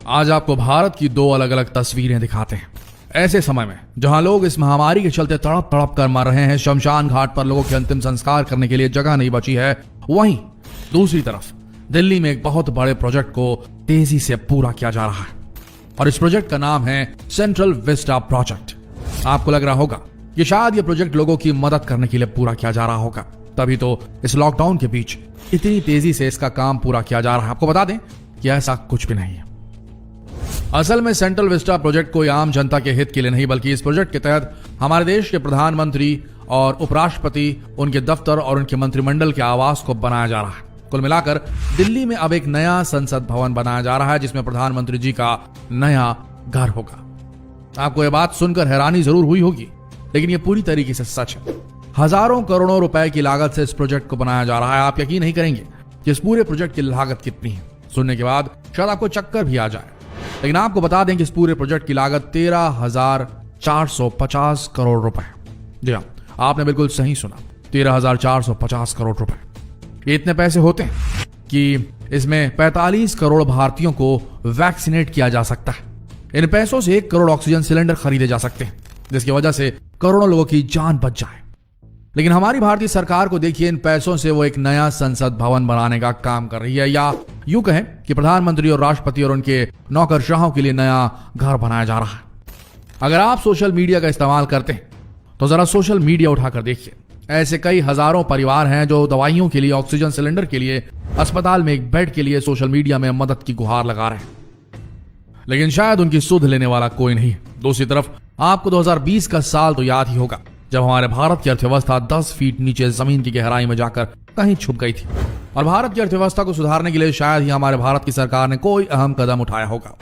आज आपको भारत की दो अलग अलग तस्वीरें दिखाते हैं। ऐसे समय में जहां लोग इस महामारी के चलते तड़प तड़प कर मर रहे हैं, शमशान घाट पर लोगों के अंतिम संस्कार करने के लिए जगह नहीं बची है, वहीं दूसरी तरफ दिल्ली में एक बहुत बड़े प्रोजेक्ट को तेजी से पूरा किया जा रहा है और इस प्रोजेक्ट का नाम है सेंट्रल विस्टा प्रोजेक्ट। आपको लग रहा होगा कि शायद ये प्रोजेक्ट लोगों की मदद करने के लिए पूरा किया जा रहा होगा, तभी तो इस लॉकडाउन के बीच इतनी तेजी से इसका काम पूरा किया जा रहा है। आपको बता दें कि ऐसा कुछ भी नहीं है। असल में सेंट्रल विस्टा प्रोजेक्ट कोई आम जनता के हित के लिए नहीं, बल्कि इस प्रोजेक्ट के तहत हमारे देश के प्रधानमंत्री और उपराष्ट्रपति, उनके दफ्तर और उनके मंत्रिमंडल के आवास को बनाया जा रहा है। कुल मिलाकर दिल्ली में अब एक नया संसद भवन बनाया जा रहा है जिसमें प्रधानमंत्री जी का नया घर होगा। आपको यह बात सुनकर हैरानी जरूर हुई होगी, लेकिन यह पूरी तरीके से सच है। हजारों करोड़ों रुपए की लागत से इस प्रोजेक्ट को बनाया जा रहा है। आप यकीन नहीं करेंगे कि इस पूरे प्रोजेक्ट की लागत कितनी है। सुनने के बाद शायद आपको चक्कर भी आ जाए, लेकिन आपको बता दें कि इस पूरे प्रोजेक्ट की लागत 13,450 करोड़ रुपए। जी हाँ, आपने बिल्कुल सही सुना, 13,450 करोड़ रुपए। ये इतने पैसे होते हैं कि इसमें 45 करोड़ भारतीयों को वैक्सीनेट किया जा सकता है। इन पैसों से 1 करोड़ ऑक्सीजन सिलेंडर खरीदे जा सकते हैं, जिसकी वजह से करोड़ों लोगों की जान बच जाए। लेकिन हमारी भारतीय सरकार को देखिए, इन पैसों से वो एक नया संसद भवन बनाने का काम कर रही है, या यूं कहें कि प्रधानमंत्री और राष्ट्रपति और उनके नौकरशाहों के लिए नया घर बनाया जा रहा है। अगर आप सोशल मीडिया का इस्तेमाल करते हैं तो जरा सोशल मीडिया उठाकर देखिए। ऐसे कई हजारों परिवार हैं जो दवाइयों के लिए, ऑक्सीजन सिलेंडर के लिए, अस्पताल में एक बेड के लिए सोशल मीडिया में मदद की गुहार लगा रहे हैं, लेकिन शायद उनकी सुध लेने वाला कोई नहीं। दूसरी तरफ आपको 2020 का साल तो याद ही होगा, जब हमारे भारत की अर्थव्यवस्था 10 फीट नीचे जमीन की गहराई में जाकर कहीं छुप गई थी और भारत की अर्थव्यवस्था को सुधारने के लिए शायद ही हमारे भारत की सरकार ने कोई अहम कदम उठाया होगा।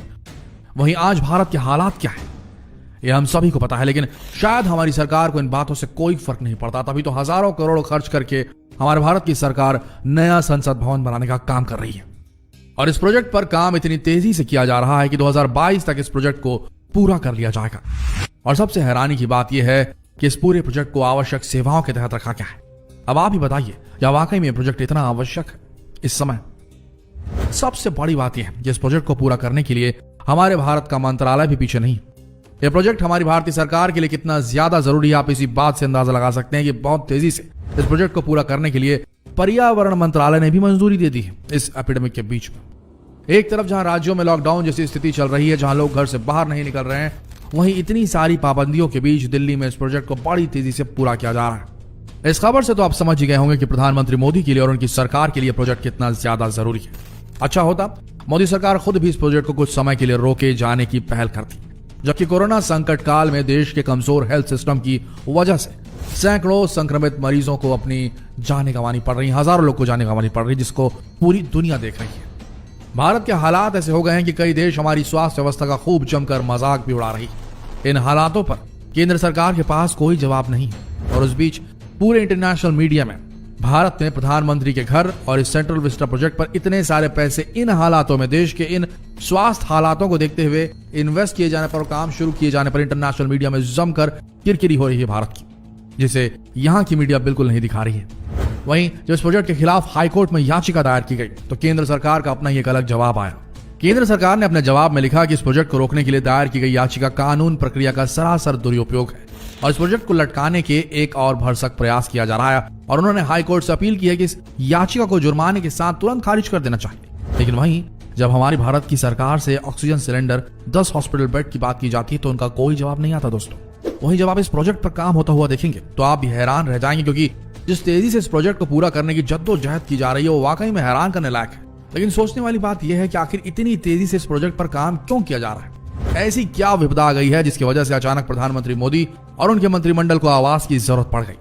वहीं आज भारत के हालात क्या है यह हम सभी को पता है, लेकिन शायद हमारी सरकार को इन बातों से कोई फर्क नहीं पड़ता। तभी तो हजारों करोड़ खर्च करके हमारे भारत की सरकार नया संसद भवन बनाने का काम कर रही है और इस प्रोजेक्ट पर काम इतनी तेजी से किया जा रहा है कि 2022 तक इस प्रोजेक्ट को पूरा कर लिया जाएगा। और सबसे हैरानी की बात यह है कि इस पूरे प्रोजेक्ट को आवश्यक सेवाओं के तहत रखा गया है। अब आप ही बताइए, क्या वाकई में प्रोजेक्ट इतना आवश्यक है इस समय? सबसे बड़ी बात यह है कि इस प्रोजेक्ट को पूरा करने के लिए हमारे भारत का मंत्रालय भी पीछे नहीं। यह प्रोजेक्ट हमारी भारतीय सरकार के लिए कितना ज्यादा जरूरी है, आप इसी बात से अंदाजा लगा सकते हैं कि बहुत तेजी से इस प्रोजेक्ट को पूरा करने के लिए पर्यावरण मंत्रालय ने भी मंजूरी दे दी है। इस एपिडेमिक के बीच में एक तरफ जहां राज्यों में लॉकडाउन जैसी स्थिति चल रही है, जहां लोग घर से बाहर नहीं निकल रहे हैं, वहीं इतनी सारी पाबंदियों के बीच दिल्ली में इस प्रोजेक्ट को बड़ी तेजी से पूरा किया जा रहा है। इस खबर से तो आप समझ ही गए होंगे कि प्रधानमंत्री मोदी के लिए और उनकी सरकार के लिए प्रोजेक्ट कितना ज्यादा जरूरी है। अच्छा होता मोदी सरकार खुद भी इस प्रोजेक्ट को कुछ समय के लिए रोके जाने की पहल करती, जबकि कोरोना संकट काल में देश के कमजोर हेल्थ सिस्टम की वजह से सैकड़ों संक्रमित मरीजों को अपनी जानें गंवानी पड़ रही, हजारों लोग को जानें गंवानी पड़ रही, जिसको पूरी दुनिया देख रही है। भारत के हालात ऐसे हो गए हैं कि कई देश हमारी स्वास्थ्य व्यवस्था का खूब जमकर मजाक भी उड़ा रही है। इन हालातों पर केंद्र सरकार के पास कोई जवाब नहीं है और उस बीच पूरे इंटरनेशनल मीडिया में भारत में प्रधानमंत्री के घर और इस सेंट्रल विस्टा प्रोजेक्ट पर इतने सारे पैसे इन हालातों में, देश के इन स्वास्थ्य हालातों को देखते हुए इन्वेस्ट किए जाने पर और काम शुरू किए जाने पर इंटरनेशनल मीडिया में जमकर किरकिरी हो रही है भारत की, जिसे यहां की मीडिया बिल्कुल नहीं दिखा रही है। वहीं जब इस प्रोजेक्ट के खिलाफ हाईकोर्ट में याचिका दायर की गई तो केंद्र सरकार का अपना ही एक अलग जवाब आया। केंद्र सरकार ने अपने जवाब में लिखा कि इस प्रोजेक्ट को रोकने के लिए दायर की गई याचिका कानून प्रक्रिया का सरासर दुरुपयोग है और इस प्रोजेक्ट को लटकाने के एक और भरसक प्रयास किया जा रहा है और उन्होंने हाईकोर्ट से अपील की है कि इस याचिका को जुर्माने के साथ तुरंत खारिज कर देना चाहिए। लेकिन वहीं जब हमारी भारत की सरकार से ऑक्सीजन सिलेंडर, 10 हॉस्पिटल बेड की बात की जाती है तो उनका कोई जवाब नहीं आता दोस्तों। वहीं जब आप इस प्रोजेक्ट पर काम होता हुआ देखेंगे तो आप भी हैरान रह जाएंगे, क्योंकि जिस तेजी से इस प्रोजेक्ट को पूरा करने की जद्दोजहद की जा रही है वो वाकई में हैरान करने लायक है। लेकिन सोचने वाली बात यह है कि आखिर इतनी तेजी से इस प्रोजेक्ट पर काम क्यों किया जा रहा है? ऐसी क्या विपदा आ गई है जिसकी वजह से अचानक प्रधानमंत्री मोदी और उनके मंत्रिमंडल को आवास की जरूरत पड़ गई?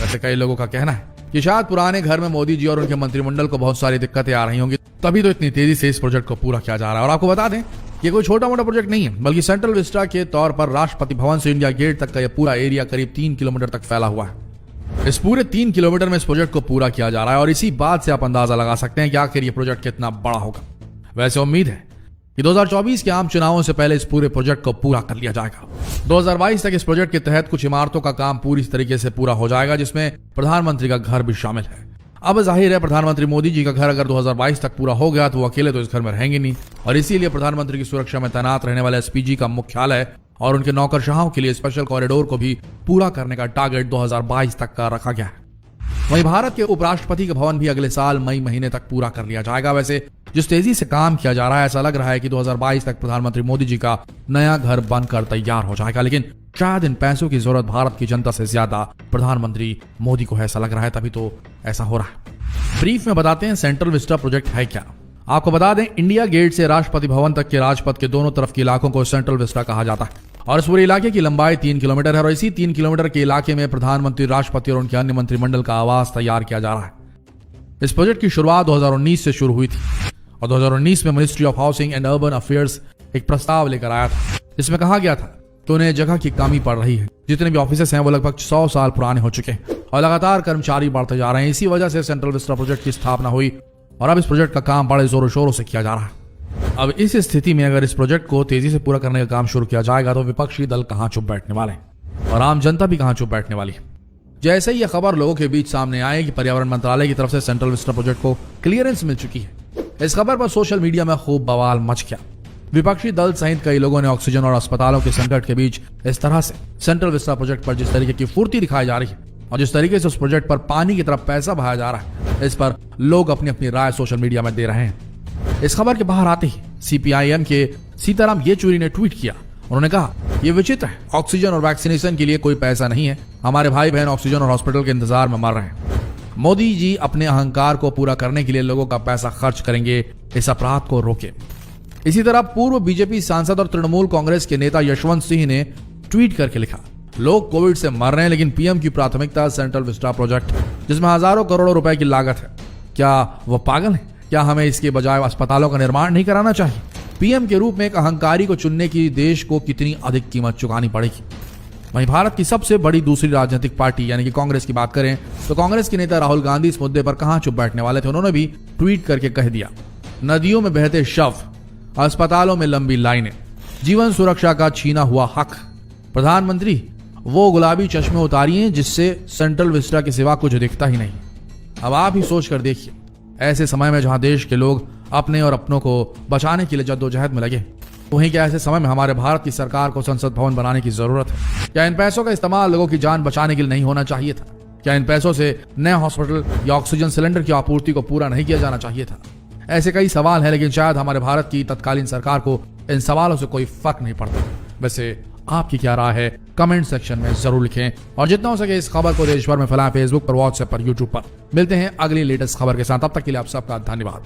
वैसे कई लोगों का कहना है कि शायद पुराने घर में मोदी जी और उनके मंत्रिमंडल को बहुत सारी दिक्कतें आ रही होंगी, तभी तो इतनी तेजी से इस प्रोजेक्ट को पूरा किया जा रहा है। और आपको बता दें ये कोई छोटा मोटा प्रोजेक्ट नहीं है, बल्कि सेंट्रल विस्टा के तौर पर राष्ट्रपति भवन से इंडिया गेट तक का यह पूरा एरिया करीब 3 किलोमीटर तक फैला हुआ है। इस पूरे 3 किलोमीटर में इस प्रोजेक्ट को पूरा किया जा रहा है और इसी बात से आप अंदाजा लगा सकते हैं कि आखिर ये प्रोजेक्ट कितना बड़ा होगा। वैसे उम्मीद है कि 2024 के आम चुनावों से पहले इस पूरे प्रोजेक्ट को पूरा कर लिया जाएगा। 2022 तक इस प्रोजेक्ट के तहत कुछ इमारतों का काम पूरी तरीके से पूरा हो जाएगा, जिसमें प्रधानमंत्री का घर भी शामिल है। अब जाहिर है प्रधानमंत्री मोदी जी का घर अगर 2022 तक पूरा हो गया तो वो अकेले तो इस घर में रहेंगे नहीं, और इसीलिए प्रधानमंत्री की सुरक्षा में तैनात रहने वाले एसपीजी का मुख्यालय और उनके नौकरशाहों के लिए स्पेशल कॉरिडोर को भी पूरा करने का टारगेट 2022 तक का रखा गया है। वहीं भारत के उपराष्ट्रपति का भवन भी अगले साल मई महीने तक पूरा कर लिया जाएगा। वैसे जिस तेजी से काम किया जा रहा है, ऐसा लग रहा है कि 2022 तक प्रधानमंत्री मोदी जी का नया घर बनकर तैयार हो जाएगा, लेकिन शायद इन पैसों की जरूरत भारत की जनता से ज्यादा प्रधानमंत्री मोदी को ऐसा लग रहा है, तभी तो ऐसा हो रहा है। ब्रीफ में बताते हैं सेंट्रल विस्टा प्रोजेक्ट है क्या। आपको बता दें, इंडिया गेट से राष्ट्रपति भवन तक के राजपथ के दोनों तरफ के इलाकों को सेंट्रल विस्टा कहा जाता है, और इस पूरे इलाके की लंबाई 3 किलोमीटर है, और इसी 3 किलोमीटर के इलाके में प्रधानमंत्री, राष्ट्रपति और उनके अन्य मंत्रिमंडल का आवास तैयार किया जा रहा है। इस प्रोजेक्ट की शुरुआत 2019 से शुरू हुई थी, और 2019 में ministry of housing and urban affairs एक प्रस्ताव लेकर आया था, जिसमें कहा गया था कि उन्हें जगह की कमी पड़ रही है। जितने भी ऑफिसेस हैं वो लगभग 100 साल पुराने हो चुके हैं और लगातार कर्मचारी बढ़ते जा रहे हैं। इसी वजह से सेंट्रल विस्टा प्रोजेक्ट की स्थापना हुई, और अब इस प्रोजेक्ट का काम बड़े जोरों शोरों से किया जा रहा है। अब इस स्थिति में अगर इस प्रोजेक्ट को तेजी से पूरा करने का काम शुरू किया जाएगा तो विपक्षी दल कहां चुप बैठने वाले हैं और आम जनता भी कहां चुप बैठने वाली है। जैसे ही यह खबर लोगों के बीच सामने आई कि पर्यावरण मंत्रालय की तरफ से सेंट्रल विस्टा प्रोजेक्ट को क्लियरेंस मिल चुकी है, इस खबर पर सोशल मीडिया में खूब बवाल मच गया। विपक्षी दल सहित कई लोगों ने ऑक्सीजन और अस्पतालों के संकट के बीच इस तरह से सेंट्रल विस्टा प्रोजेक्ट पर जिस तरीके की फुर्ती दिखाई जा रही है और जिस तरीके से उस प्रोजेक्ट पर पानी की तरफ पैसा बहाया जा रहा है, इस पर लोग अपनी अपनी राय सोशल मीडिया में दे रहे हैं। इस खबर के बाहर आते ही सीपीआईएम के सीताराम येचुरी ने ट्वीट किया। उन्होंने कहा, यह विचित्र है, ऑक्सीजन और वैक्सीनेशन के लिए कोई पैसा नहीं है, हमारे भाई बहन ऑक्सीजन और हॉस्पिटल के इंतजार में मर रहे हैं। मोदी जी अपने अहंकार को पूरा करने के लिए लोगों का पैसा खर्च करेंगे, इस अपराध को रोके। इसी तरह पूर्व बीजेपी सांसद और तृणमूल कांग्रेस के नेता यशवंत सिंह ने ट्वीट करके लिखा, लोग कोविड से मर रहे हैं लेकिन पीएम की प्राथमिकता सेंट्रल विस्टा प्रोजेक्ट जिसमें हजारों करोड़ों रुपए की लागत है, क्या वो पागल है? क्या हमें इसके बजाय अस्पतालों का निर्माण नहीं कराना चाहिए? पीएम के रूप में एक अहंकारी को चुनने की देश को कितनी अधिक कीमत चुकानी पड़ेगी? वहीं भारत की सबसे बड़ी दूसरी राजनीतिक पार्टी यानी कि कांग्रेस की बात करें तो कांग्रेस के नेता राहुल गांधी इस मुद्दे पर कहां चुप बैठने वाले थे। उन्होंने भी ट्वीट करके कह दिया, नदियों में बहते शव, अस्पतालों में लंबी लाइनें, जीवन सुरक्षा का छीना हुआ हक। प्रधानमंत्री, वो गुलाबी चश्मे उतारिए जिससे सेंट्रल विस्टा के सिवा कुछ दिखता ही नहीं। अब आप ही सोच कर देखिए, ऐसे समय में जहां देश के लोग अपने और अपनों को बचाने के लिए जद्दोजहद में लगे, वहीं क्या ऐसे समय में हमारे भारत की सरकार को संसद भवन बनाने की जरूरत है? क्या इन पैसों का इस्तेमाल लोगों की जान बचाने के लिए नहीं होना चाहिए था? क्या इन पैसों से नए हॉस्पिटल या ऑक्सीजन सिलेंडर की आपूर्ति को पूरा नहीं किया जाना चाहिए था? ऐसे कई सवाल हैं, लेकिन शायद हमारे भारत की तत्कालीन सरकार को इन सवालों से कोई फर्क नहीं पड़ता। वैसे आपकी क्या राय है? कमेंट सेक्शन में जरूर लिखें, और जितना हो सके इस खबर को देश भर में फैलाएं, फेसबुक पर, व्हाट्सएप पर, यूट्यूब पर। मिलते हैं अगली लेटेस्ट खबर के साथ, तब तक के लिए आप सबका धन्यवाद।